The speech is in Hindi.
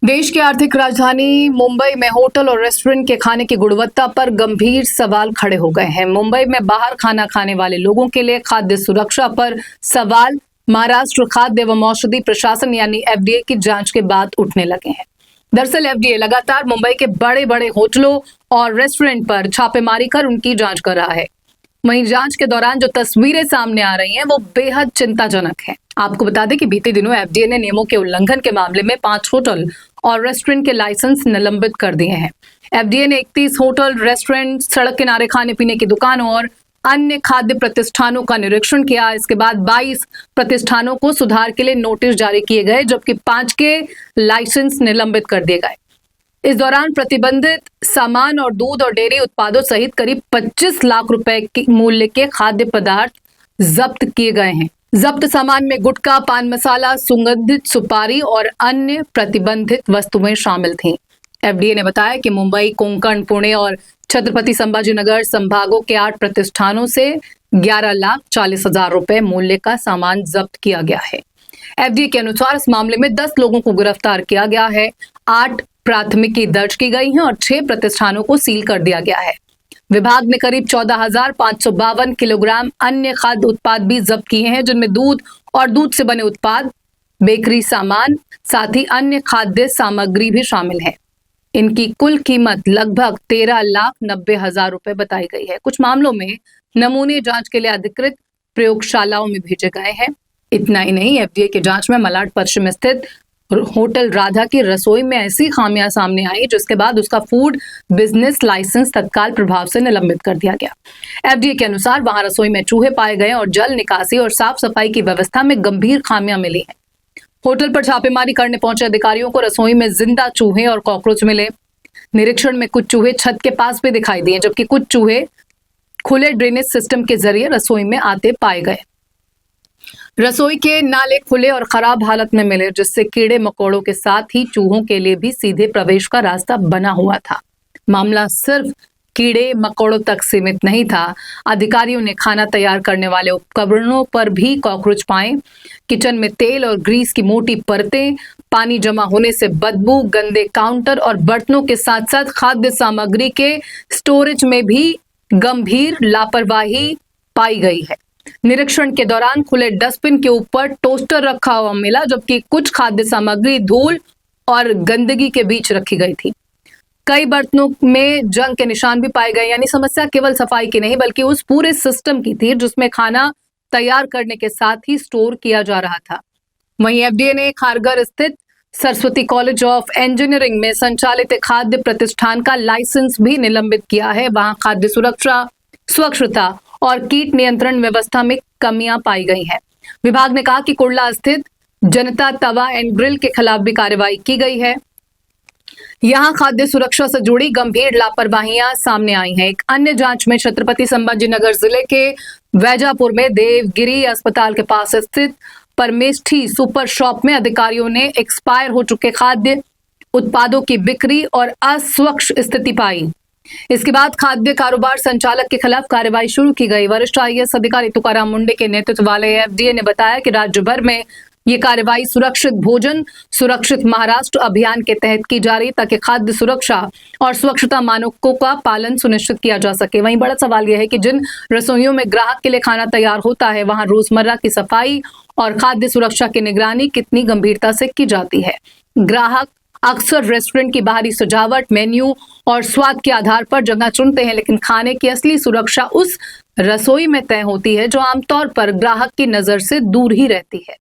देश की आर्थिक राजधानी मुंबई में होटल और रेस्टोरेंट के खाने की गुणवत्ता पर गंभीर सवाल खड़े हो गए हैं। मुंबई में बाहर खाना खाने वाले लोगों के लिए खाद्य सुरक्षा पर सवाल महाराष्ट्र खाद्य एवं औषधि प्रशासन यानी एफडीए की जांच के बाद उठने लगे हैं। दरअसल एफडीए लगातार मुंबई के बड़े बड़े होटलों और रेस्टोरेंट पर छापेमारी कर उनकी जांच कर रहा है। वहीं जांच के दौरान जो तस्वीरें सामने आ रही हैं वो बेहद चिंताजनक है। आपको बता दें कि बीते दिनों एफडीए ने नियमों के उल्लंघन के मामले में 5 होटल और रेस्टोरेंट के लाइसेंस निलंबित कर दिए हैं। एफडीए ने 31 होटल, रेस्टोरेंट, सड़क किनारे खाने पीने की दुकानों और अन्य खाद्य प्रतिष्ठानों का निरीक्षण किया। इसके बाद 22 प्रतिष्ठानों को सुधार के लिए नोटिस जारी किए गए, जबकि 5 के लाइसेंस निलंबित कर दिए गए। इस दौरान प्रतिबंधित सामान और दूध और डेयरी उत्पादों सहित करीब 25 लाख रुपए के मूल्य के खाद्य पदार्थ जब्त किए गए हैं। जब्त सामान में गुटखा, पान मसाला, सुगंधित सुपारी और अन्य प्रतिबंधित वस्तुएं शामिल थीं। एफडीए ने बताया कि मुंबई, कोंकण, पुणे और छत्रपति संभाजीनगर संभागों के 8 प्रतिष्ठानों से 11,40,000 रुपए मूल्य का सामान जब्त किया गया है। एफडीए के अनुसार इस मामले में 10 लोगों को गिरफ्तार किया गया है, 8 प्राथमिकी दर्ज की गई है और 6 प्रतिष्ठानों को सील कर दिया गया है। विभाग ने करीब 14,552 किलोग्राम अन्य खाद्य उत्पाद भी जब्त किए हैं, जिनमें दूध और दूध से बने उत्पाद, बेकरी सामान, साथ ही अन्य खाद्य सामग्री भी शामिल है। इनकी कुल कीमत लगभग 13,90,000 रुपए बताई गई है। कुछ मामलों में नमूने जांच के लिए अधिकृत प्रयोगशालाओं में भेजे गए हैं। इतना ही नहीं, एफडीए की जांच में मलाड पश्चिम स्थित होटल राधा की रसोई में ऐसी खामियां सामने आई जिसके बाद उसका फूड बिजनेस लाइसेंस तत्काल प्रभाव से निलंबित कर दिया गया। एफडीए के अनुसार वहां रसोई में चूहे पाए गए और जल निकासी और साफ सफाई की व्यवस्था में गंभीर खामियां मिली हैं। होटल पर छापेमारी करने पहुंचे अधिकारियों को रसोई में जिंदा चूहे और कॉकरोच मिले। निरीक्षण में कुछ चूहे छत के पास भी दिखाई दिए, जबकि कुछ चूहे खुले ड्रेनेज सिस्टम के जरिए रसोई में आते पाए गए। रसोई के नाले खुले और खराब हालत में मिले, जिससे कीड़े मकोड़ों के साथ ही चूहों के लिए भी सीधे प्रवेश का रास्ता बना हुआ था। मामला सिर्फ कीड़े मकोड़ों तक सीमित नहीं था। अधिकारियों ने खाना तैयार करने वाले उपकरणों पर भी कॉकरोच पाए। किचन में तेल और ग्रीस की मोटी परतें, पानी जमा होने से बदबू, गंदे काउंटर और बर्तनों के साथ साथ खाद्य सामग्री के स्टोरेज में भी गंभीर लापरवाही पाई गई है। निरीक्षण के दौरान खुले डस्टबिन के ऊपर टोस्टर रखा हुआ मिला, जबकि कुछ खाद्य सामग्री धूल और गंदगी के बीच रखी गई थी। कई बर्तनों में जंग के निशान भी पाए गए। यानी समस्या केवल सफाई की नहीं बल्कि उस पूरे सिस्टम की थी जिसमें खाना तैयार करने के साथ ही स्टोर किया जा रहा था। वहीं एफडीए ने खारघर स्थित सरस्वती कॉलेज ऑफ इंजीनियरिंग में संचालित खाद्य प्रतिष्ठान का लाइसेंस भी निलंबित किया है। वहां खाद्य सुरक्षा, स्वच्छता और कीट नियंत्रण व्यवस्था में कमियां पाई गई हैं। विभाग ने कहा कि कुर्ला स्थित जनता तवा एंड ग्रिल के खिलाफ भी कार्रवाई की गई है। यहां खाद्य सुरक्षा से जुड़ी गंभीर लापरवाहियां सामने आई हैं। एक अन्य जांच में छत्रपति संभाजीनगर जिले के वैजापुर में देवगिरी अस्पताल के पास स्थित परमेष्ठी सुपर शॉप में अधिकारियों ने एक्सपायर हो चुके खाद्य उत्पादों की बिक्री और अस्वच्छ स्थिति पाई। इसके बाद खाद्य कारोबार संचालक के खिलाफ कार्रवाई शुरू की गई। वरिष्ठ आईएएस अधिकारी तुकाराम मुंडे के नेतृत्व वाले एफडीए ने बताया कि राज्य भर में ये कार्रवाई सुरक्षित भोजन, सुरक्षित महाराष्ट्र अभियान के तहत की जा रही, ताकि खाद्य सुरक्षा और स्वच्छता मानकों का पालन सुनिश्चित किया जा सके। वहीं बड़ा सवाल यह है कि जिन रसोइयों में ग्राहक के लिए खाना तैयार होता है, वहां रोजमर्रा की सफाई और खाद्य सुरक्षा की निगरानी कितनी गंभीरता से की जाती है। ग्राहक अक्सर रेस्टोरेंट की बाहरी सजावट, मेन्यू और स्वाद के आधार पर जगह चुनते हैं, लेकिन खाने की असली सुरक्षा उस रसोई में तय होती है जो आमतौर पर ग्राहक की नजर से दूर ही रहती है।